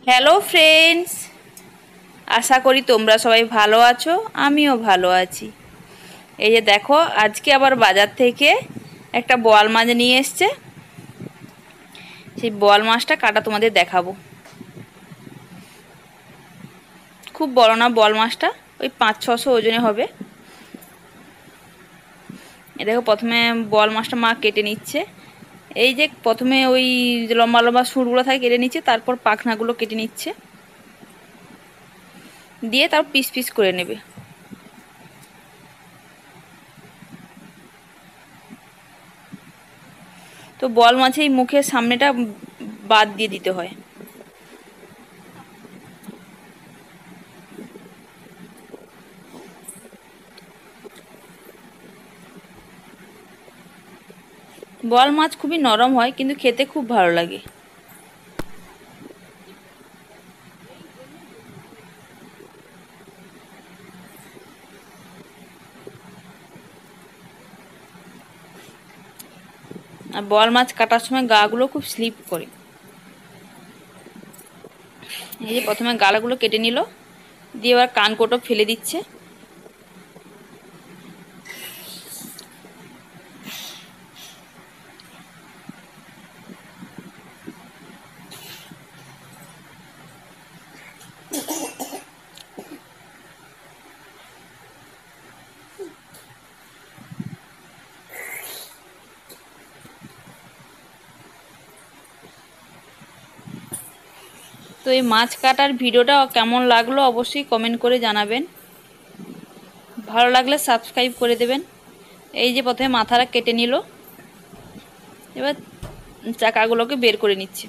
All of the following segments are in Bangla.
হ্যালো ফ্রেন্ডস, আশা করি তোমরা সবাই ভালো আছো। আমিও ভালো আছি। এই যে দেখো, আজকে আবার বাজার থেকে একটা বোয়াল মাছ নিয়ে এসছে। সেই বোয়াল মাছটা কাটা তোমাদের দেখাবো। খুব বড় না বোয়াল মাছটা, ওই 500-600 ওজনে হবে। এ দেখো, প্রথমে বোয়াল মাছটা মা কেটে নিচ্ছে। এই যে প্রথমে ওই লম্বা লম্বা সুরগুলো থাকে কেটে নিচ্ছে, তারপর পাখনাগুলো কেটে নিচ্ছে, দিয়ে তারপর পিস পিস করে নেবে। তো বোয়াল মাছের মুখের সামনেটা বাদ দিয়ে দিতে হয়। বোয়াল মাছ খুবই নরম হয়, কিন্তু খেতে খুব ভালো লাগে। আর বোয়াল মাছ কাটার সময় গাগুলো খুব স্লিপ করে। এই যে প্রথমে গালাগুলো কেটে নিল, দিয়ে এবার কানকোটো ফেলে দিচ্ছে। তো এই মাছ কাটার ভিডিওটা কেমন লাগলো অবশ্যই কমেন্ট করে জানাবেন। ভালো লাগলে সাবস্ক্রাইব করে দেবেন। এই যে প্রথমে মাথাটা কেটে নিল, এবার চাকাগুলোকে বের করে নিচ্ছে।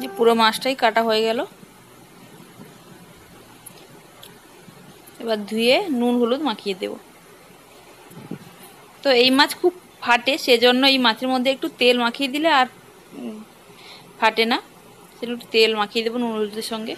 যে পুরো মাছটাই কাটা হয়ে গেল। এবার ধুয়ে নুন হলুদ মাখিয়ে দেব। তো এই মাছ খুব ফাটে, সেজন্য এই মাছের মধ্যে একটু তেল মাখিয়ে দিলে আর ফাটে না। সেটা একটু তেল মাখিয়ে দেবো নুন হলুদের সঙ্গে।